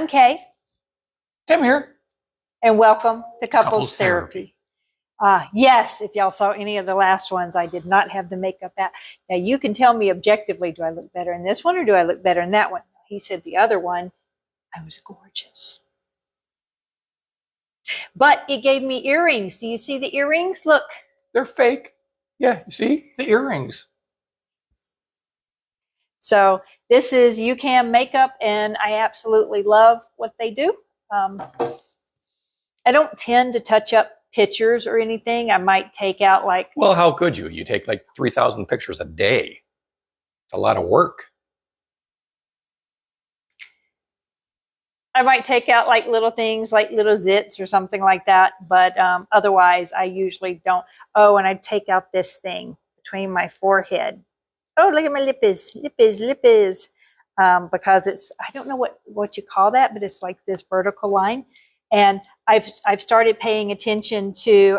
I'm Kay, Tim here. and welcome to Couples Therapy. Yes, if y'all saw any of the last ones, I did not have the makeup out. Now, you can tell me objectively, do I look better in this one or do I look better in that one? He said the other one, I was gorgeous. But it gave me earrings. Do you see the earrings? Look. They're fake. Yeah, you see? The earrings. So this is UCAM makeup, and I absolutely love what they do. I don't tend to touch up pictures or anything. I might take out like... Well, how could you? You take like 3,000 pictures a day. It's a lot of work. I might take out like little things like little zits or something like that. But otherwise, I usually don't. Oh, and I take out this thing between my forehead. Oh, look at my lip is. Because it's, I don't know what you call that, but it's like this vertical line. And I've started paying attention to,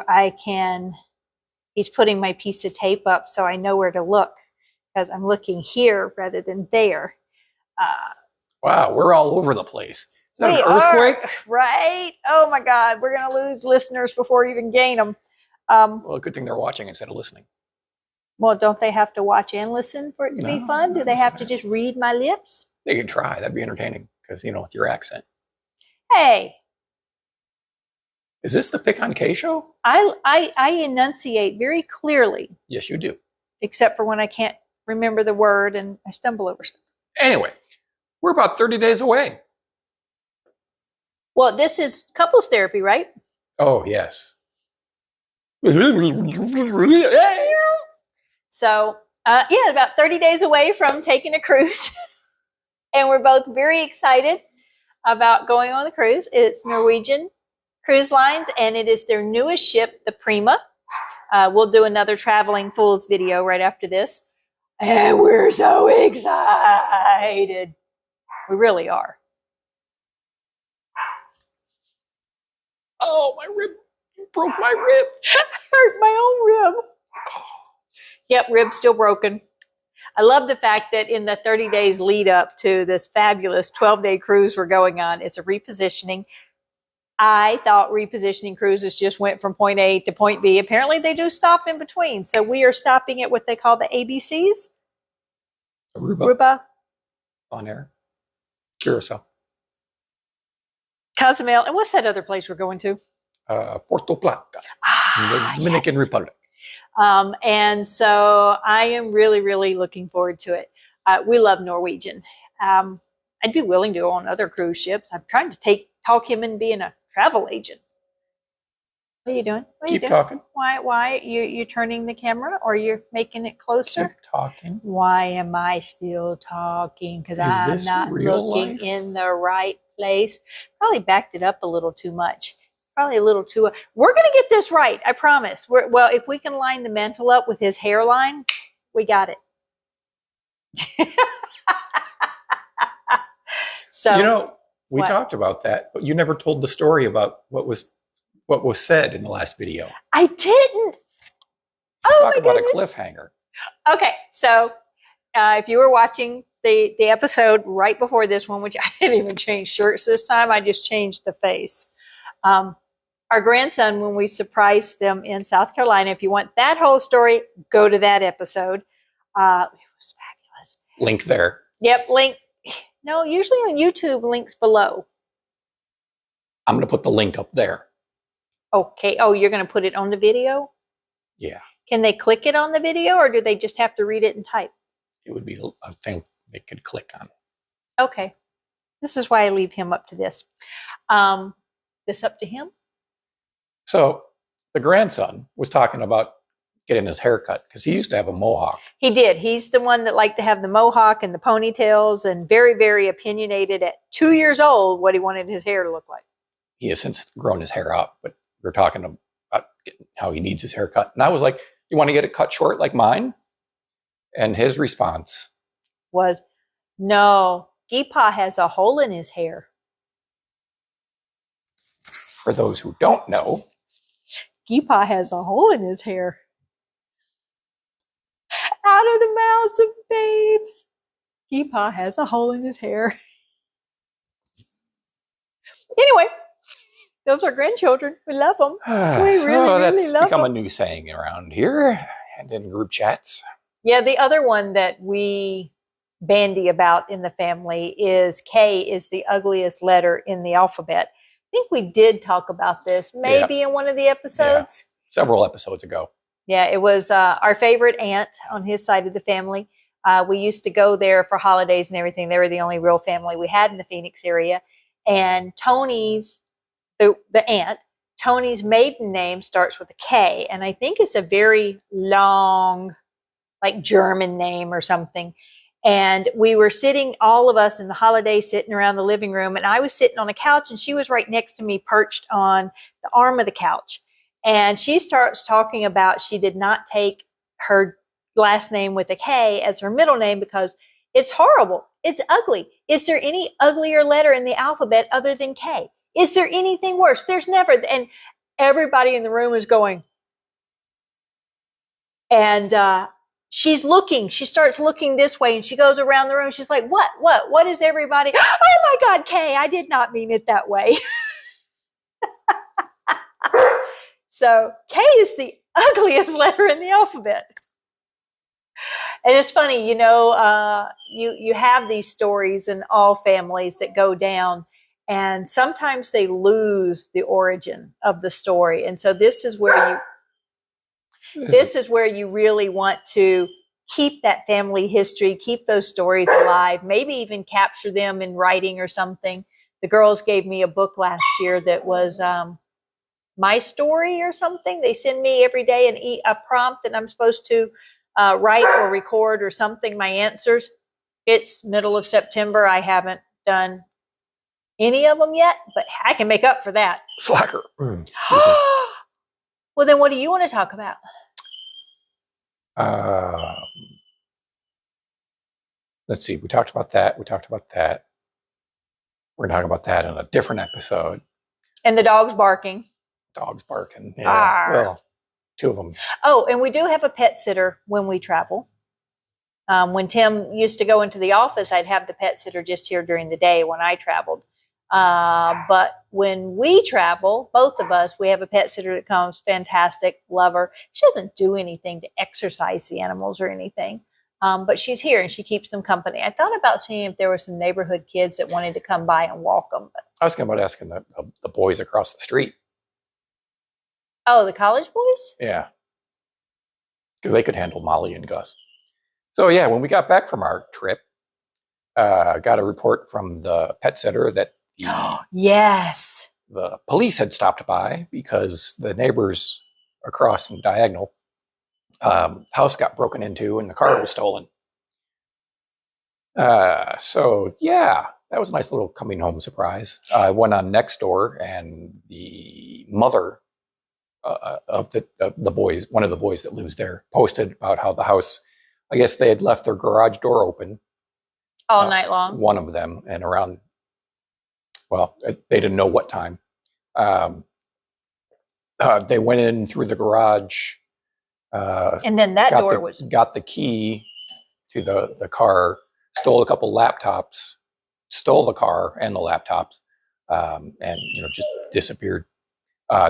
he's putting my piece of tape up so I know where to look because I'm looking here rather than there. Wow, we're all over the place. Is that We an earthquake? are, right? Oh my God, we're going to lose listeners before we even gain them. Well, good thing they're watching instead of listening. Well, don't they have to watch and listen for it to be fun? Do they have to just read my lips? They could try. That'd be entertaining because, with your accent. Hey. Is this the Pick on K show? I enunciate very clearly. Yes, you do. Except for when I can't remember the word and I stumble over stuff. Anyway, we're about 30 days away. Well, this is couples therapy, right? Oh, yes. So, about 30 days away from taking a cruise. And we're both very excited about going on the cruise. It's Norwegian Cruise Lines, and it is their newest ship, the Prima. We'll do another Traveling Fools video right after this. And we're so excited. We really are. Oh, my rib. You broke my rib. I hurt my own rib. Yep, rib still broken. I love the fact that in the 30 days lead up to this fabulous 12-day cruise we're going on, it's a repositioning. I thought repositioning cruises just went from point A to point B. Apparently they do stop in between. So we are stopping at what they call the ABCs. Aruba. Bonaire. Curacao. Cozumel. And what's that other place we're going to? Puerto Plata. The Dominican Republic. And so I am really, really looking forward to it. We love Norwegian. I'd be willing to go on other cruise ships. I'm trying to talk him into being a travel agent. What are you doing? Keep talking. Why? You turning the camera or you're making it closer? Keep talking. Why am I still talking? Because I'm not looking in the right place. Probably backed it up a little too much. Probably a little too. We're going to get this right. I promise. If we can line the mantle up with his hairline, we got it. So we talked about that, but you never told the story about what was said in the last video. I didn't. Oh Talk about a cliffhanger. Okay, so if you were watching the episode right before this one, which I didn't even change shirts this time, I just changed the face. Our grandson, when we surprised them in South Carolina, if you want that whole story, go to that episode. It was fabulous. Link there. Yep, link. No, usually on YouTube, links below. I'm going to put the link up there. Okay. Oh, you're going to put it on the video? Yeah. Can they click it on the video or do they just have to read it and type? It would be a thing they could click on. Okay. This is why I leave him up to this. This up to him? So the grandson was talking about getting his hair cut because he used to have a mohawk. He did. He's the one that liked to have the mohawk and the ponytails and very, very opinionated at 2 years old what he wanted his hair to look like. He has since grown his hair out, but we're talking about how he needs his hair cut. And I was like, you want to get it cut short like mine? And his response was, no, Geepa has a hole in his hair. For those who don't know, Geepa has a hole in his hair. Out of the mouths of babes. Geepa has a hole in his hair. Anyway, those are grandchildren. We love them. We So really that's love become them. a new saying around here and in group chats. Yeah, the other one that we bandy about in the family is K is the ugliest letter in the alphabet. I think we did talk about this maybe in one of the episodes. Several episodes ago. Yeah, it was our favorite aunt on his side of the family. We used to go there for holidays and everything. They were the only real family we had in the Phoenix area. And Tony's, the aunt, Tony's maiden name starts with a K. And I think it's a very long, like German name or something. And we were sitting, all of us in the holiday, sitting around the living room. And I was sitting on a couch and she was right next to me, perched on the arm of the couch. And she starts talking about she did not take her last name with a K as her middle name because it's horrible. It's ugly. Is there any uglier letter in the alphabet other than K? Is there anything worse? There's never. And everybody in the room is going. And she's looking. She starts looking this way and she goes around the room. She's like, what is everybody? Oh my God, Kay, I did not mean it that way. So K is the ugliest letter in the alphabet. And it's funny, you have these stories in all families that go down, and sometimes they lose the origin of the story. And so this is where you really want to keep that family history, keep those stories alive, maybe even capture them in writing or something. The girls gave me a book last year that was my story or something. They send me every day a prompt that I'm supposed to write or record or something, my answers. It's middle of September. I haven't done any of them yet, but I can make up for that. Slacker. Well, then what do you want to talk about? Let's see. We talked about that. We're going to talk about that in a different episode. And the dog's barking. Dogs barking. Yeah. Well, two of them. Oh, and we do have a pet sitter when we travel. When Tim used to go into the office, I'd have the pet sitter just here during the day when I traveled. But when we travel, both of us, we have a pet sitter that comes, fantastic, love her. She doesn't do anything to exercise the animals or anything. But she's here and she keeps them company. I thought about seeing if there were some neighborhood kids that wanted to come by and walk them. But I was thinking about asking the boys across the street. Oh, the college boys? Yeah. Because they could handle Molly and Gus. So, yeah, when we got back from our trip, got a report from the pet sitter that yes, the police had stopped by because the neighbors across in Diagonal house got broken into and the car was stolen. So, yeah, that was a nice little coming home surprise. I went on Nextdoor and the mother of the boys, one of the boys that lives there, posted about how the house, I guess they had left their garage door open all night long. One of them, and around, well, they didn't know what time. They went in through the garage, and then that door got the key to the car, stole a couple laptops, stole the car and the laptops, and just disappeared.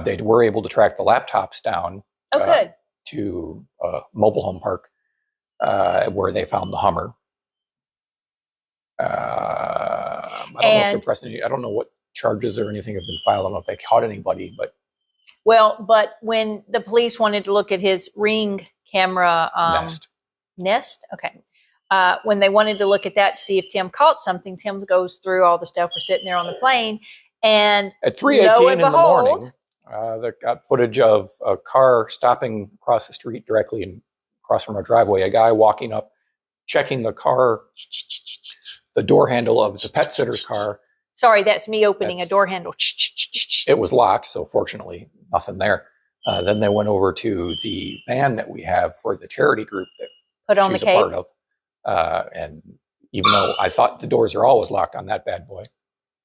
They were able to track the laptops down to a mobile home park where they found the Hummer. I don't know if they're pressing. I don't know what charges or anything have been filed. I don't know if they caught anybody, but when the police wanted to look at his Ring camera Nest, okay. When they wanted to look at that to see if Tim caught something, Tim goes through all the stuff. We're sitting there on the plane, and at 3:18 in the morning, they got footage of a car stopping across the street directly across from our driveway. A guy walking up, checking the car, the door handle of the pet sitter's car. Sorry, that's me opening a door handle. It was locked, so fortunately, nothing there. Then they went over to the van that we have for the charity group that put on she's the cape. A part of. And even though I thought the doors are always locked on that bad boy,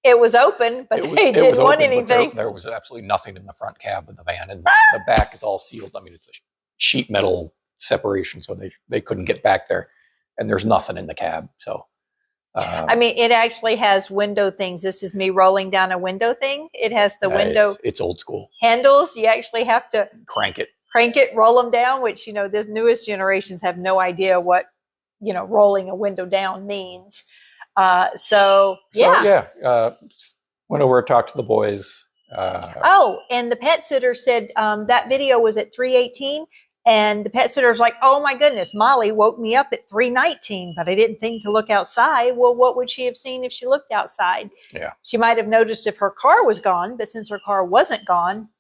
it was open, but they didn't want anything. There was absolutely nothing in the front cab of the van, and the back is all sealed. I mean, it's a sheet metal separation, so they couldn't get back there, and there's nothing in the cab. So I mean, it actually has window things. This is me rolling down a window thing. It has the window. It's old school. Handles. You actually have to Crank it, roll them down, which, the newest generations have no idea what, rolling a window down means. So yeah. Went over and talked to the boys. And the pet sitter said that video was at 3:18. And the pet sitter's like, oh my goodness, Molly woke me up at 3:19, but I didn't think to look outside. Well, what would she have seen if she looked outside? Yeah. She might have noticed if her car was gone, but since her car wasn't gone.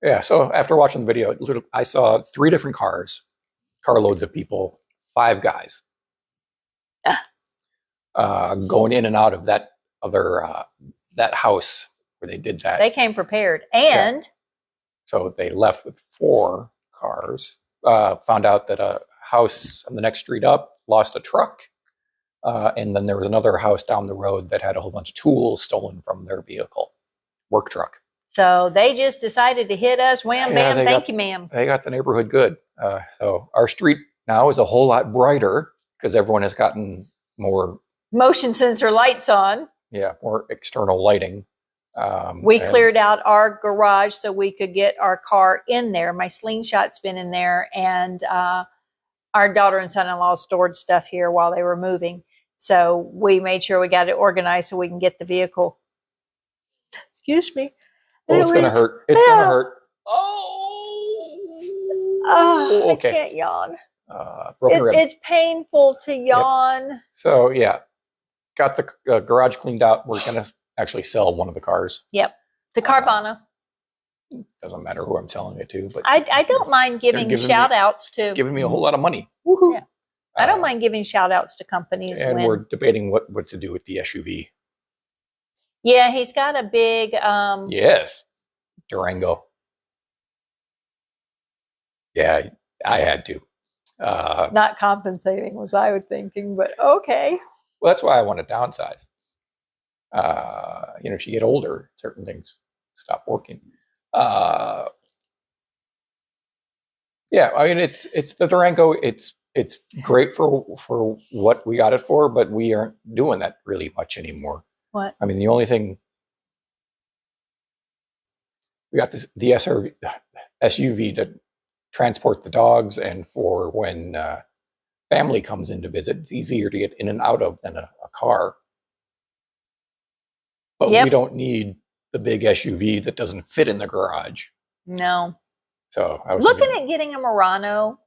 Yeah. So after watching the video, I saw 3 different carloads of people, 5 guys, going in and out of that that house where they did that. They came prepared. And so they left with 4 cars, found out that a house on the next street up lost a truck, and then there was another house down the road that had a whole bunch of tools stolen from their vehicle, work truck. So they just decided to hit us. Wham, bam, thank you, ma'am. They got the neighborhood good. So our street now is a whole lot brighter because everyone has gotten more motion sensor lights on. Yeah, more external lighting. We cleared out our garage so we could get our car in there. My slingshot's been in there, and our daughter and son-in-law stored stuff here while they were moving. So we made sure we got it organized so we can get the vehicle. Excuse me. Oh, it's going to hurt. It's going to hurt. Oh, okay. I can't yawn. It's painful to yawn. Yep. So, yeah, got the garage cleaned out. We're going to actually sell one of the cars. Yep. The Carvana. Doesn't matter who I'm selling it to, but I don't mind giving shout outs to. Giving me a whole lot of money. Woohoo. Yeah. I don't mind giving shout outs to companies. And we're debating what to do with the SUV. Yeah, he's got a big yes, Durango. Yeah, I had to. Not compensating was I was thinking, but okay. Well, that's why I want to downsize. As you get older, certain things stop working. Yeah, I mean it's the Durango. It's great for what we got it for, but we aren't doing that really much anymore. What? I mean, the only thing we got the SUV to transport the dogs, and for when family comes in to visit, it's easier to get in and out of than a car. But we don't need the big SUV that doesn't fit in the garage. No. So I was looking at getting a Murano.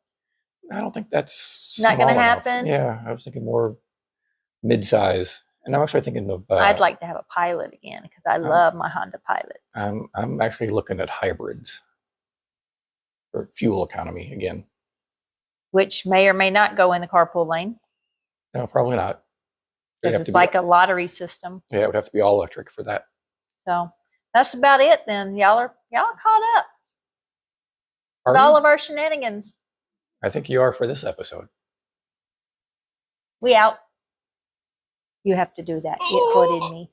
I don't think that's not going to happen. Yeah, I was thinking more mid-size. And I'm actually thinking of. I'd like to have a Pilot again because I love my Honda Pilots. I'm actually looking at hybrids for fuel economy again, which may or may not go in the carpool lane. No, probably not. It's like a lottery system. Yeah, it would have to be all electric for that. So that's about it. Then y'all caught up with all of our shenanigans. I think you are for this episode. We out. You have to do that. Get footed me.